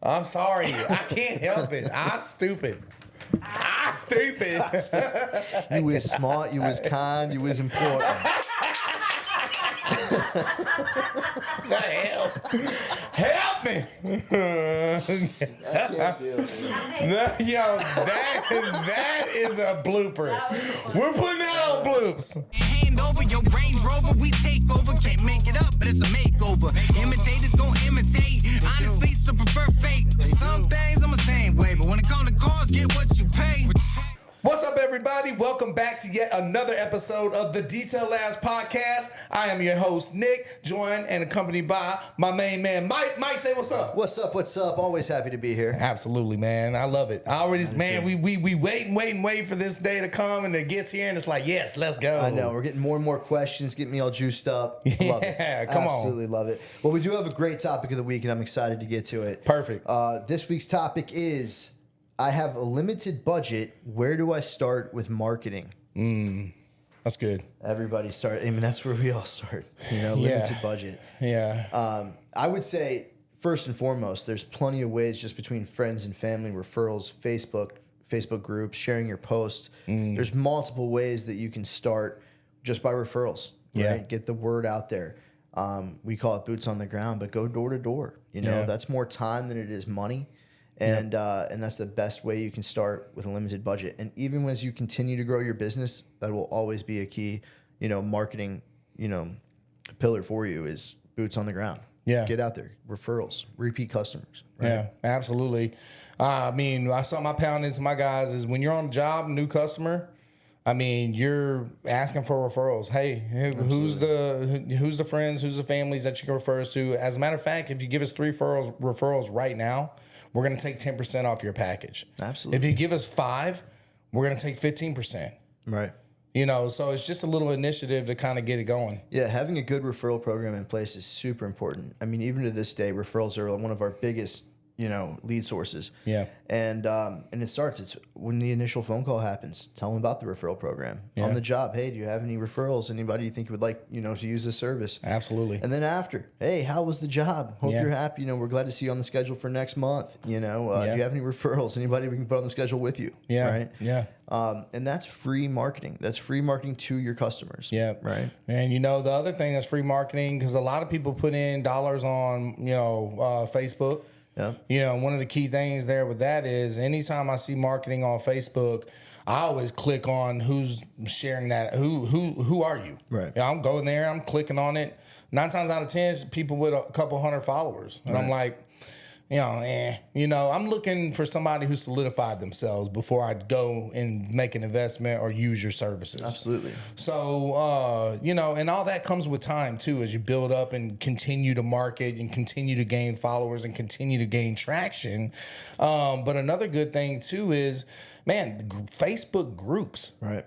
I'm sorry. I can't help it. I stupid. You was smart, you was kind, you was important. Help me. I can't deal with it. Yo, that is a blooper. We're putting that on bloops. Hand over your Range Rover, we take over. Can't make it up, but it's a makeover. Imitators gon' imitate. Honestly, some prefer fake. Some things I'm the same way, but when it comes to cars, get what you pay. What's up, everybody? Welcome back to yet another episode of the Detail Labz podcast. I am your host, Nick, joined and accompanied by my main man, Mike. Mike, say what's up. What's up? What's up? Always happy to be here. Absolutely, man. I love it. I already, man, we wait for this day to come, and it gets here, and it's like, yes, let's go. I know. We're getting more and more questions, getting me all juiced up. Love it. Yeah, come on. Absolutely love it. Well, we do have a great topic of the week, and I'm excited to get to it. Perfect. This week's topic is, I have a limited budget. Where do I start with marketing? That's good. Everybody start. I mean, that's where we all start. Limited budget. Yeah. I would say, first and foremost, there's plenty of ways just between friends and family, referrals, Facebook groups, sharing your post. There's multiple ways that you can start just by referrals. Right? Yeah. Get the word out there. We call it boots on the ground, but go door to door. That's more time than it is money. And that's the best way you can start with a limited budget. And even as you continue to grow your business, that will always be a key, marketing, pillar for you is boots on the ground. Yeah. Get out there. Referrals, repeat customers. Right? Yeah, absolutely. I mean, I saw my pound into my guys is when you're on a job, new customer, I mean, you're asking for referrals. Hey, who's the friends, who's the families that you can refer us to? As a matter of fact, if you give us 3 referrals right now, we're going to take 10% off your package. Absolutely. If you give us 5, we're going to take 15%. Right. So it's just a little initiative to kind of get it going. Yeah, having a good referral program in place is super important. I mean, even to this day, referrals are one of our biggest, lead sources. Yeah. And it's when the initial phone call happens, tell them about the referral program. Yeah. On the job, hey, do you have any referrals? Anybody you think would like, to use this service? Absolutely. And then after, hey, how was the job? Hope you're happy. We're glad to see you on the schedule for next month. Do you have any referrals? Anybody we can put on the schedule with you? Yeah. Right? Yeah. And that's free marketing. That's free marketing to your customers. Yeah. Right. And the other thing that's free marketing, because a lot of people put in dollars on, Facebook. Yeah. One of the key things there with that is anytime I see marketing on Facebook, I always click on who's sharing that. Who are you? Right. I'm going there. I'm clicking on it. 9 times out of 10, it's people with a couple hundred followers, and I'm like, I'm looking for somebody who solidified themselves before I go and make an investment or use your services. Absolutely. So, and all that comes with time too, as you build up and continue to market and continue to gain followers and continue to gain traction. But another good thing too is, man, Facebook groups. Right.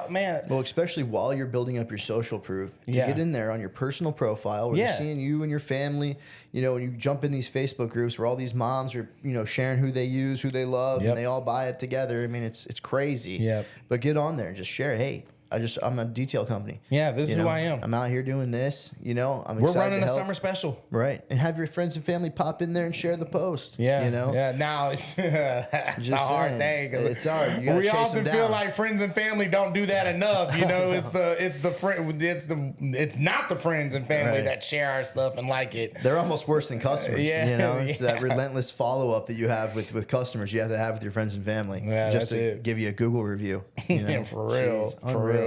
Man. Well, especially while you're building up your social proof, to get in there on your personal profile where you're seeing you and your family, when you jump in these Facebook groups where all these moms are, sharing who they use, who they love, and they all buy it together. I mean, it's crazy. Yep. But get on there and just share. Hey, I'm a detail company. Yeah, this is who I am. I'm out here doing this. I'm excited. We're running to a help. summer special. Right. And have your friends and family pop in there and share the post. Yeah. Yeah. Now it's a hard thing. It's hard. You We chase often them feel down. like friends and family don't do that enough. It's not the friends and family that share our stuff and like it. They're almost worse than customers. Yeah. It's that relentless follow up that you have with customers. You have to have with your friends and family. Yeah, just that's to it. give you a Google review. Yeah, for real. Jeez, For real.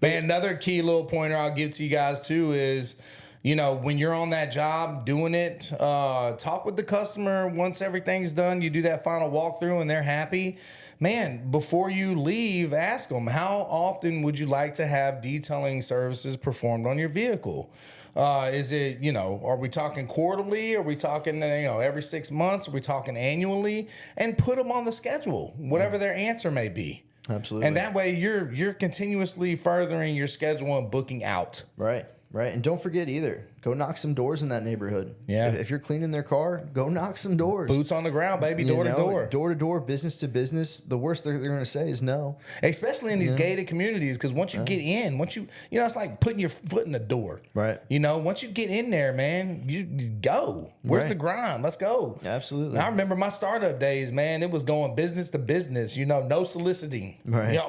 Man, another key little pointer I'll give to you guys too is, when you're on that job doing it, talk with the customer once everything's done. You do that final walkthrough and they're happy. Man, before you leave, ask them, how often would you like to have detailing services performed on your vehicle? Is it, are we talking quarterly? Are we talking, every 6 months? Are we talking annually? And put them on the schedule, whatever their answer may be. Absolutely. And that way you're continuously furthering your schedule and booking out. Right. And don't forget either, go knock some doors in that neighborhood. Yeah. If you're cleaning their car, go knock some doors. Boots on the ground, baby, You door to know, door. door to door, business to business. The worst they're going to say is no. Especially in these gated communities, because once you get in, it's like putting your foot in the door. Right. Once you get in there, man, you go. Where's Right. the grind? Let's go. Absolutely. I remember my startup days, man. It was going business to business, no soliciting. Right.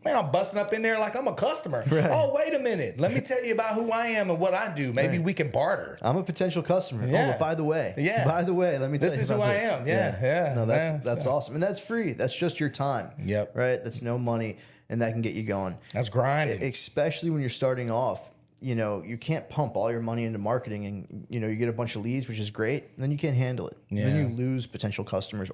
Man, I'm busting up in there like I'm a customer. Right. Oh, wait a minute. Let me tell you about who I am and what I do. Maybe we can barter. I'm a potential customer. Yeah. Oh, but by the way, let me tell you This is about who this. I am. Yeah. No, that's awesome. And that's free. That's just your time. Yep. Right? That's no money, and that can get you going. That's grinding. Especially when you're starting off. You can't pump all your money into marketing and, you get a bunch of leads, which is great. And then you can't handle it. Yeah. Then you lose potential customers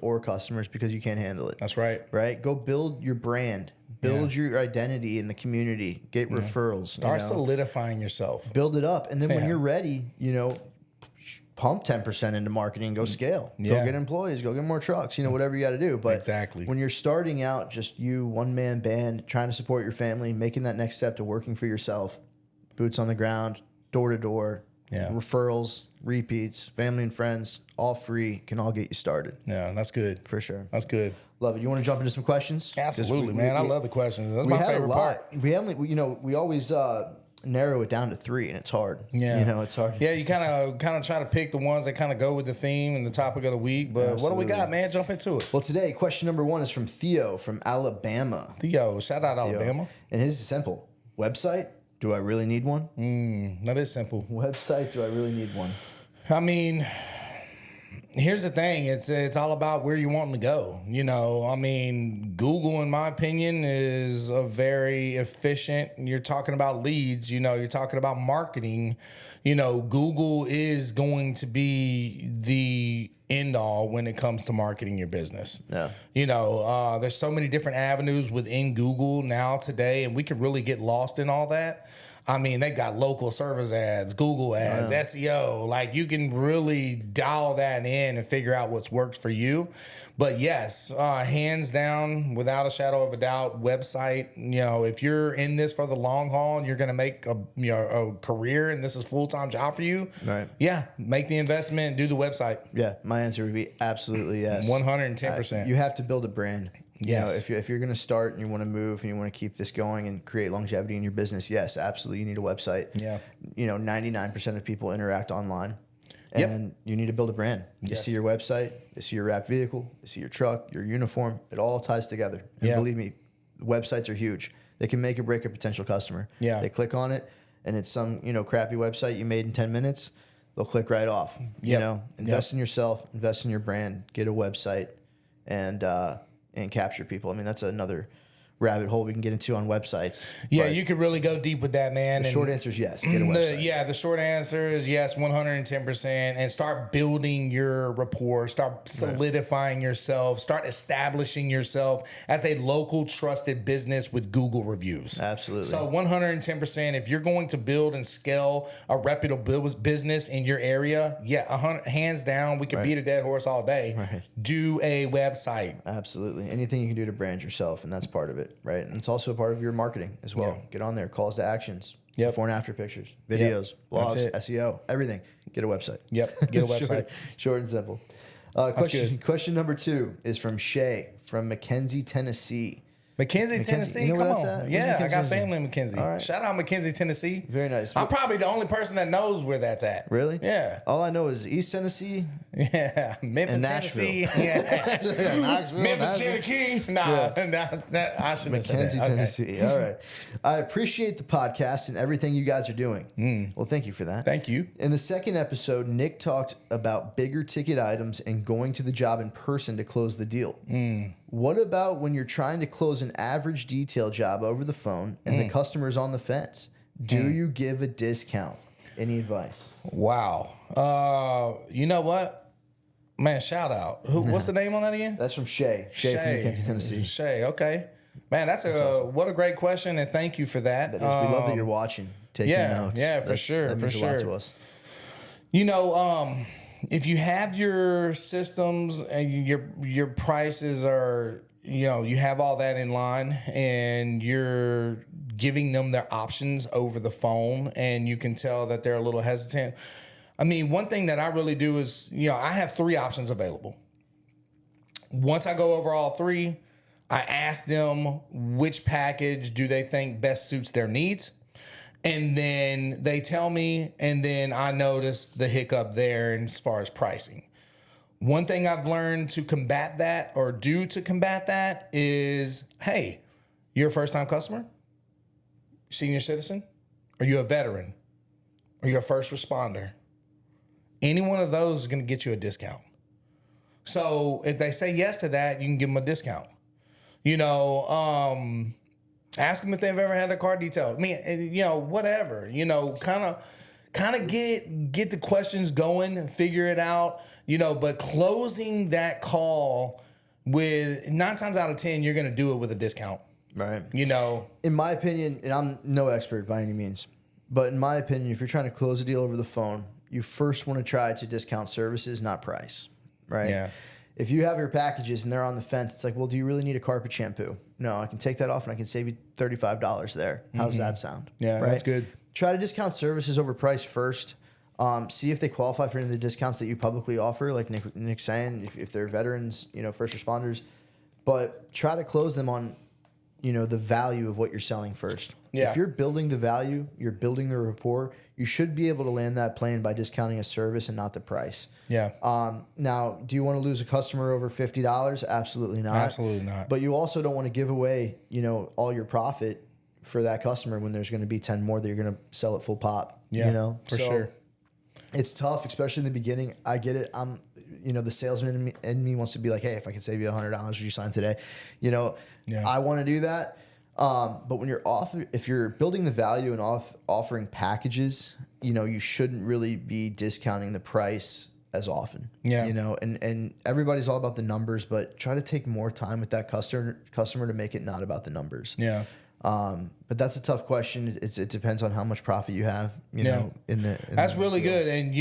because you can't handle it. That's right. Right? Go build your brand. Build your identity in the community. Get referrals. Start solidifying yourself. Build it up. And then when you're ready, pump 10% into marketing and go scale. Yeah. Go get employees. Go get more trucks. Whatever you got to do. But exactly. When you're starting out, just you, one-man band, trying to support your family, making that next step to working for yourself, boots on the ground, door to door, referrals, repeats, family and friends, all free, can all get you started. Yeah, that's good. For sure. That's good. Love it. You want to jump into some questions? Absolutely, man. I love the questions. That's we my had favorite a lot. part. We always narrow it down to 3, and it's hard. Yeah. It's hard. Yeah, you kind of try to pick the ones that kind of go with the theme and the topic of the week. But Absolutely. What do we got, man? Jump into it. Well, today, question number 1 is from Theo from Alabama. Theo, shout out Alabama. And his is simple. Website, do I really need one? That is simple. Website, do I really need one? I mean, here's the thing. It's all about where you want to go. Google, in my opinion, is a very efficient. You're talking about leads. You're talking about marketing. Google is going to be the end all when it comes to marketing your business. Yeah. There's so many different avenues within Google now today, and we can really get lost in all that. They got local service ads, Google ads, SEO. Like, you can really dial that in and figure out what's works for you. But yes, hands down, without a shadow of a doubt, website. If you're in this for the long haul and you're going to make a career and this is a full-time job for you, right? Yeah, make the investment and do the website. Yeah, my answer would be absolutely yes. 110%. You have to build a brand. Yes. If you're going to start and you want to move and you want to keep this going and create longevity in your business, yes, absolutely, you need a website. Yeah. 99% of people interact online, and you need to build a brand. You see your website, you see your wrapped vehicle, you see your truck, your uniform. It all ties together. And believe me, websites are huge. They can make or break a potential customer. Yeah. They click on it, and it's some crappy website you made in 10 minutes. They'll click right off. Invest in yourself, invest in your brand, get a website, and capture people. That's another rabbit hole we can get into on websites. Yeah, you could really go deep with that, man. The short answer is yes. Get a website. The short answer is yes, 110%. And start building your rapport. Start solidifying yourself. Start establishing yourself as a local trusted business with Google reviews. Absolutely. So 110%. If you're going to build and scale a reputable business in your area, hands down, we can beat a dead horse all day. Right. Do a website. Absolutely. Anything you can do to brand yourself, and that's part of it. Right. And it's also a part of your marketing as well. Get on there, calls to actions, before and after pictures, videos, blogs, SEO, everything. Get a website. Yep. Get a website. Short and simple. Question number 2 is from Shay from McKenzie, Tennessee. McKenzie, Tennessee, you know come where that's on. at? Yeah, I got Tennessee? family in McKenzie. All right. Shout out McKenzie, Tennessee. Very nice. I'm probably the only person that knows where that's at. Really? Yeah. All I know is East Tennessee. Yeah. Memphis, And Nashville. Tennessee. Yeah. Knoxville. Memphis, Nashville. Tennessee. Nah, I shouldn't have said McKenzie, that. Tennessee. All right. I appreciate the podcast and everything you guys are doing. Well, thank you for that. Thank you. In the second episode, Nick talked about bigger ticket items and going to the job in person to close the deal. What about when you're trying to close an average detail job over the phone and the customer's on the fence? Do you give a discount? Any advice? Wow. You know what? Man, shout out. What's the name on that again? That's from Shay. Shay from McKenzie, Tennessee. Shay, okay. Man, that's awesome. What a great question, and thank you for that. We love that you're watching, taking notes. Yeah, for sure. That means a lot to us. If you have your systems and your prices are, you have all that in line and you're giving them their options over the phone, and you can tell that they're a little hesitant. I mean, one thing that I really do is, I have 3 options available. Once I go over all 3, I ask them which package do they think best suits their needs. And then they tell me, and then I notice the hiccup there as far as pricing. One thing I've learned to combat that or do to combat that is, hey, you're a first-time customer? Senior citizen? Are you a veteran? Are you a first responder? Any one of those is going to get you a discount. So if they say yes to that, you can give them a discount. Ask them if they've ever had a car detailed. I mean, whatever. Kind of get the questions going and figure it out. But closing that call with 9 times out of 10, you're going to do it with a discount. Right. In my opinion, and I'm no expert by any means, but in my opinion, if you're trying to close a deal over the phone, you first want to try to discount services, not price. Right. Yeah. If you have your packages and they're on the fence, it's like, well, do you really need a carpet shampoo? No, I can take that off and I can save you $35 there. How's that sound? Yeah, right? That's good. Try to discount services over price first. See if they qualify for any of the discounts that you publicly offer, like Nick's saying, if they're veterans, first responders. But try to close them on, the value of what you're selling first. Yeah. If you're building the value, you're building the rapport, you should be able to land that plane by discounting a service and not the price. Yeah. Now, do you want to lose a customer over $50? Absolutely not. Absolutely not. But you also don't want to give away, all your profit for that customer when there's going to be 10 more that you're going to sell at full pop. Yeah, for sure. It's tough, especially in the beginning. I get it. The salesman in me wants to be like, hey, if I could save you $100, would you sign today? I want to do that. But when if you're building the value and offering packages, you shouldn't really be discounting the price as often. Yeah. And everybody's all about the numbers, but try to take more time with that customer to make it not about the numbers. Yeah. But that's a tough question. It depends on how much profit you have, That's really good. And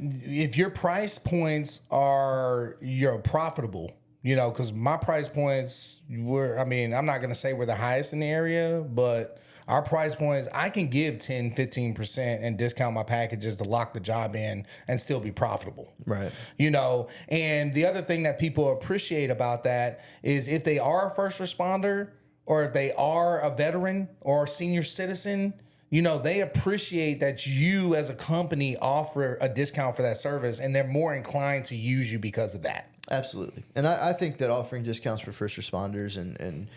if your price points are profitable, because my price points I'm not going to say we're the highest in the area, but our price points, I can give 10, 15% and discount my packages to lock the job in and still be profitable. Right. And the other thing that people appreciate about that is if they are a first responder or if they are a veteran or a senior citizen, they appreciate that you as a company offer a discount for that service, and they're more inclined to use you because of that. Absolutely. And I think that offering discounts for first responders and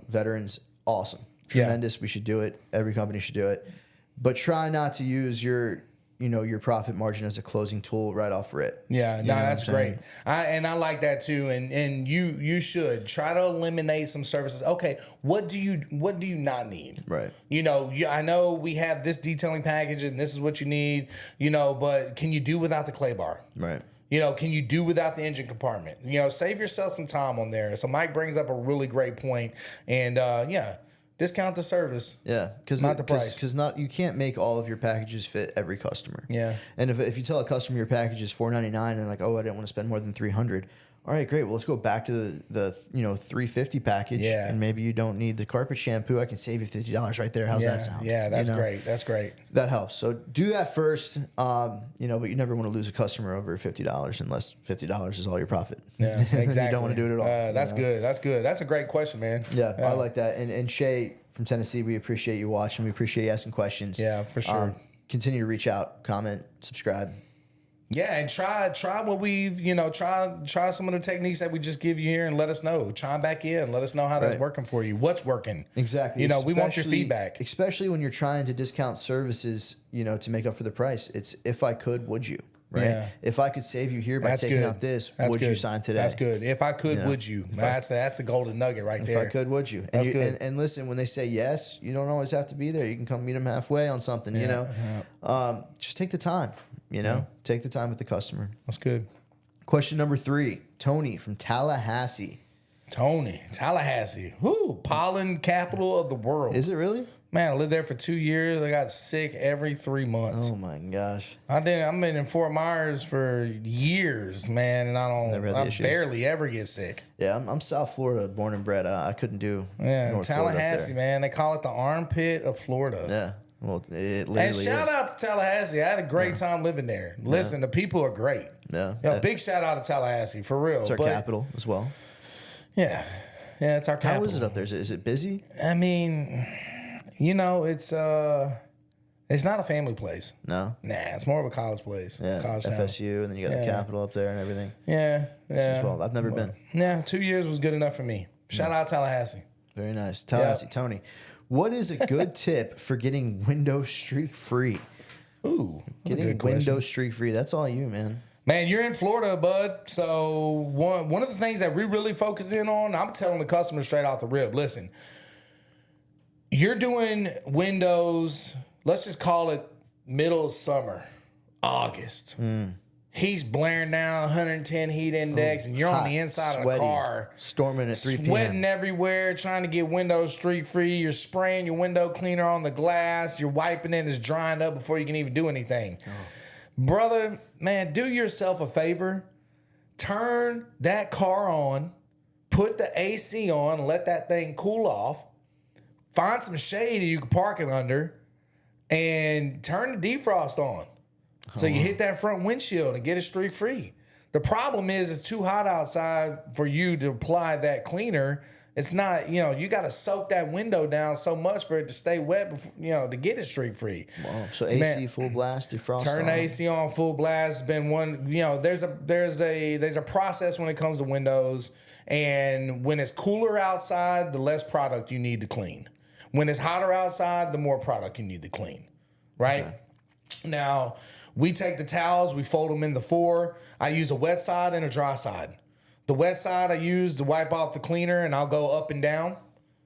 veterans, awesome. Tremendous. Yeah. We should do it. Every company should do it. But try not to use your profit margin as a closing tool right off rip. Yeah, that's great. I like that too. And you should try to eliminate some services. Okay, what do you not need? Right. I know we have this detailing package and this is what you need, but can you do without the clay bar? Right. Can you do without the engine compartment? Save yourself some time on there. So Mike brings up a really great point. And discount the service. Yeah, because not the price. Because you can't make all of your packages fit every customer. Yeah. And if you tell a customer your package is $499 and like, oh, I didn't want to spend more than $300. All right, great. Well, let's go back to the $350 package. Yeah. And maybe you don't need the carpet shampoo. I can save you $50 right there. How's that sound? Yeah, that's great. That's great. That helps. So do that first. But you never want to lose a customer over $50 unless $50 is all your profit. Yeah, exactly. You don't want to do it at all. That's good. That's good. That's a great question, man. Yeah, I like that. And Shay from Tennessee, we appreciate you watching. We appreciate you asking questions. Yeah, for sure. Continue to reach out, comment, subscribe. Yeah, and try what we've, try some of the techniques that we just give you here and let us know. Chime back in. Let us know how that's working for you. What's working. Exactly. We want your feedback. Especially when you're trying to discount services, to make up for the price. It's if I could, would you? Right? Yeah. If I could save you here by taking out this, would you sign today? That's good. If I could, would you? That's the golden nugget right there. If I could, would you? And, and listen, when they say yes, you don't always have to be there. You can come meet them halfway on something, Just take the time, Take the time with the customer. That's good. Question number 3, Tony from Tallahassee. Tallahassee. Whoo, pollen capital of the world. Is it really? Man, I lived there for 2 years. I got sick every 3 months. Oh my gosh. I've been in Fort Myers for years, man, and I barely ever get sick. Yeah, I'm South Florida, born and bred. I couldn't do North Tallahassee, man. They call it the armpit of Florida. Yeah. Well, it literally and shout out to Tallahassee. I had a great time living there. Listen, the people are great. Yeah. Big shout out to Tallahassee, for real. It's our capital as well. Yeah. Yeah, it's our capital. How is it up there? Is it busy? I mean, it's not a family place. No? Nah, it's more of a college place. Yeah, college FSU, and then you got the Capitol up there and everything. Yeah. Well, I've never been. Yeah, 2 years was good enough for me. Shout out Tallahassee. Very nice. Tallahassee, Tony. What is a good tip for getting window streak free? Ooh, getting window streak free. That's all you, man. Man, you're in Florida, bud. So one of the things that we really focus in on, I'm telling the customer straight off the rip, listen, you're doing windows, let's just call it middle of summer, August. He's blaring down 110 heat index, and you're on the inside of the car. Storming at 3 p.m. Sweating everywhere, trying to get windows streak free. You're spraying your window cleaner on the glass. You're wiping it. It's drying up before you can even do anything. Brother, man, do yourself a favor. Turn that car on. Put the AC on. And let that thing cool off. Find some shade that you can park it under. And turn the defrost on. So you hit that front windshield and get it streak free. The problem is it's too hot outside for you to apply that cleaner. It's not, you got to soak that window down so much for it to stay wet, before, to get it streak free. Wow. So AC full blast, defrost. Turn the AC on full blast. It's been one, there's a process when it comes to windows. And when it's cooler outside, the less product you need to clean. When it's hotter outside, the more product you need to clean. Right? Okay. Now, we take the towels, we fold them in the 4. I use a wet side and a dry side. The wet side I use to wipe off the cleaner, and I'll go up and down,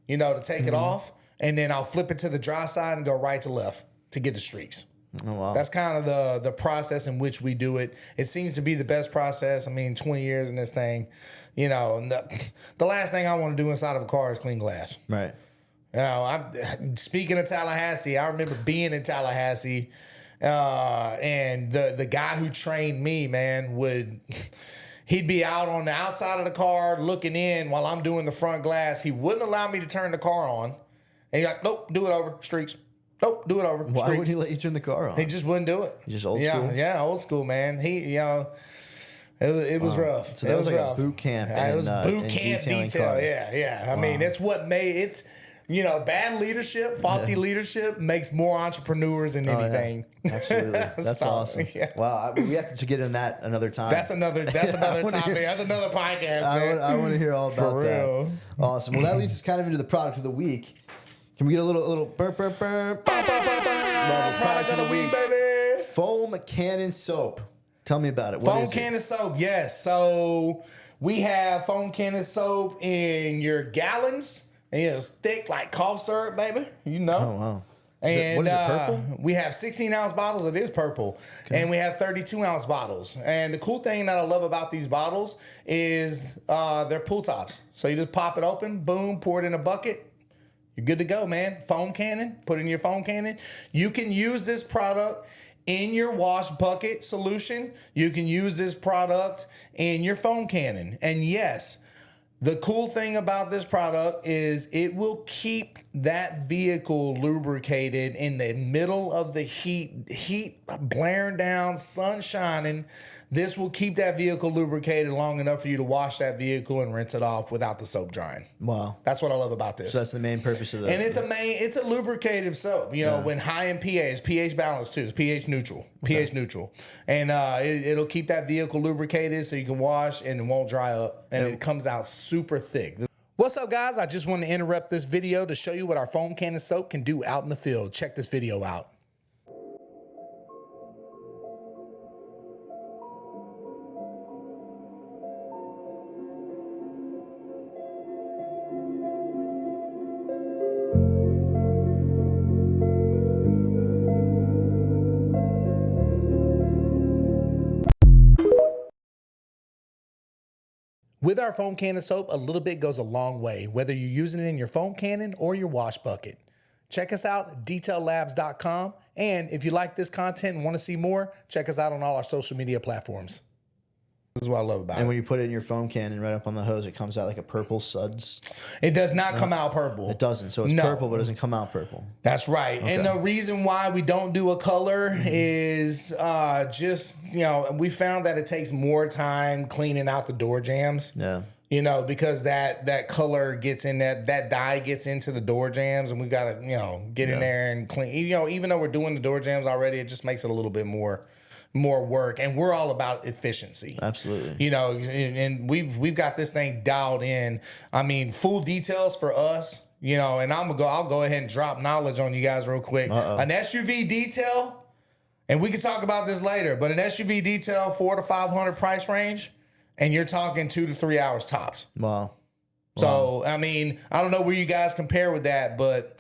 to take it off. And then I'll flip it to the dry side and go right to left to get the streaks. Oh, wow. That's kind of the process in which we do it. It seems to be the best process. I mean, 20 years in this thing, and the last thing I want to do inside of a car is clean glass. Right. Speaking of Tallahassee, I remember being in Tallahassee. And the guy who trained me, man, he'd be out on the outside of the car looking in while I'm doing the front glass. He wouldn't allow me to turn the car on. And he's like, nope, do it over, streaks. Nope, do it over, Why streaks. would he let you turn the car on? He just wouldn't do it. Just old school? Yeah, old school, man. It was rough. So that was like rough. A boot camp. It was boot camp detail. Cars. Yeah. I mean, it's what made it. Bad leadership, faulty leadership makes more entrepreneurs than anything. Yeah. Absolutely. That's awesome. Yeah. Wow. We have to get in that another time. That's another topic. That's another podcast, man. I want to hear all about that. Awesome. Well, that leads us kind of into the product of the week. Can we get a little burp? Product of the week, baby. Foam Cannon soap. Tell me about it. Foam Cannon soap, yes. So we have Foam Cannon soap in your gallons. And it's thick like cough syrup, baby. Oh, wow. What is it, purple? We have 16-ounce bottles. It is purple. Okay. And we have 32-ounce bottles. And the cool thing that I love about these bottles is they're pull tops. So you just pop it open, boom, pour it in a bucket. You're good to go, man. Foam cannon. Put it in your foam cannon. You can use this product in your wash bucket solution. You can use this product in your foam cannon. And yes, the cool thing about this product is it will keep that vehicle lubricated in the middle of the heat blaring down, sun shining. This will keep that vehicle lubricated long enough for you to wash that vehicle and rinse it off without the soap drying. Wow. That's what I love about this. So that's the main purpose of that. And it's a lubricative soap. When high in pH, pH balanced too. It's pH neutral. pH neutral. And it'll keep that vehicle lubricated so you can wash and it won't dry up. And it comes out super thick. What's up, guys? I just want to interrupt this video to show you what our Foam Cannon soap can do out in the field. Check this video out. With our foam cannon soap, a little bit goes a long way, whether you're using it in your foam cannon or your wash bucket. check us out, detaillabs.com. And if you like this content and want to see more, check us out on all our social media platforms. This is what I love about it. And when you put it in your foam cannon right up on the hose, it comes out like a purple suds. It does not come out purple. It doesn't. So it's purple, but it doesn't come out purple. That's right. Okay. And the reason why we don't do a color is just, we found that it takes more time cleaning out the door jams. Yeah. Because that color gets in that dye gets into the door jams, and we got to, get in there and clean. Even though we're doing the door jams already, it just makes it a little bit more work, and we're all about efficiency. Absolutely. And we've got this thing dialed in. I mean, full details for us, and I'll go ahead and drop knowledge on you guys real quick. An SUV detail, and we can talk about this later, but an SUV detail, $400 to $500 price range, and you're talking 2 to 3 hours tops. Wow. So, I mean, I don't know where you guys compare with that, but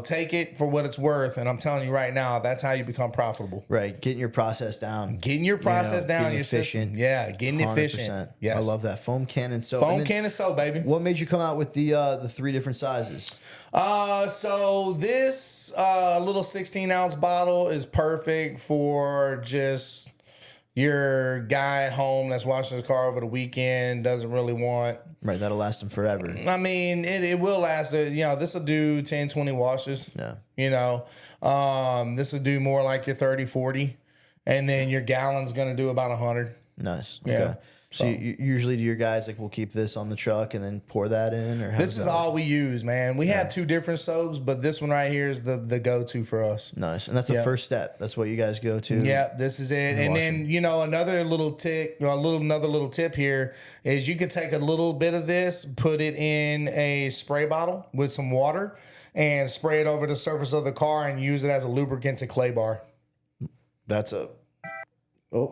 take it for what it's worth. And I'm telling you right now, that's how you become profitable. Right. Getting your process down. Getting your process down. Getting efficient. System. Yeah, getting 100%. Efficient. Yes. I love that. Foam cannon soap. Foam cannon soap, baby. What made you come out with the 3 different sizes? So this little 16-ounce bottle is perfect for just your guy at home that's washing his car over the weekend, doesn't really want... Right, that'll last them forever. I mean, it will last. This will do 10, 20 washes. Yeah. This will do more like your 30, 40. And then your gallon's going to do about 100. Nice. Yeah. Okay. So you usually do your guys we'll keep this on the truck and then pour that in, or this is all we use, man. We have 2 different soaps, but this one right here is the go-to for us. Nice, and that's the first step. That's what you guys go to. Yeah, this is it. And then another little tip, another little tip here is you could take a little bit of this, put it in a spray bottle with some water, and spray it over the surface of the car and use it as a lubricant to clay bar. That's a. Oh.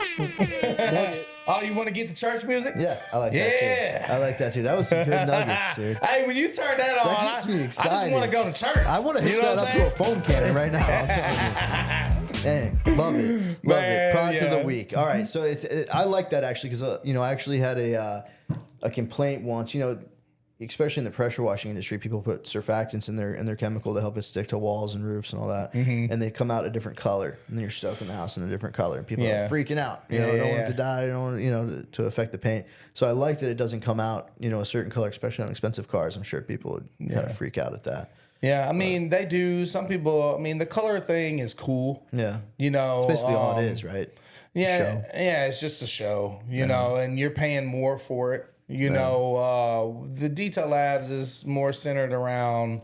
Oh, you want to get the church music? Yeah, I like that too. I like that too. That was some good nuggets, dude. Hey, when you turn that on, that gets me excited. I just want to go to church. I want to hit that up to a foam cannon right now. I'm telling you. Dang, love it. Love it. Product of the week. All right, so I like that actually because I actually had a complaint once. Especially in the pressure washing industry, people put surfactants in their chemical to help it stick to walls and roofs and all that, and they come out a different color, and then you're soaking the house in a different color, and people are freaking out. Don't want it to die, don't want to affect the paint. So I like that it doesn't come out a certain color, especially on expensive cars. I'm sure people would kind of freak out at that. Yeah, I mean they do. Some people, the color thing is cool. Yeah, it's basically all it is, right? Yeah, it's just a show, and you're paying more for it. The Detail Labs is more centered around,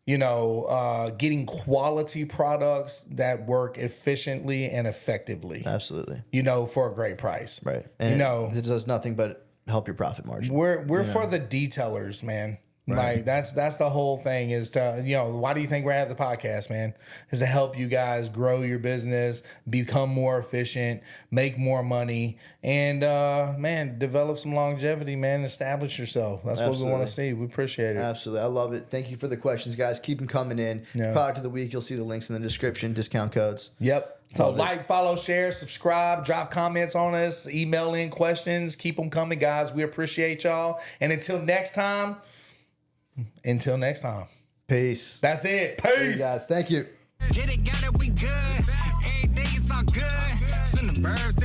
getting quality products that work efficiently and effectively. Absolutely. For a great price. Right. And it does nothing but help your profit margin. We're for the detailers, man. Right. Like that's the whole thing is to, why do you think we're at the podcast, man? Is to help you guys grow your business, become more efficient, make more money, and develop some longevity, man. Establish yourself. That's what we want to see. We appreciate it. Absolutely. I love it. Thank you for the questions, guys. Keep them coming in. Yeah. Product of the week, you'll see the links in the description, discount codes. Yep. So follow, share, subscribe, drop comments on us, email in questions. Keep them coming, guys. We appreciate y'all. And until next time. Peace. That's it. Peace. Hey guys. Thank you. Get it, got it, we good. Everything is all good. Send the birds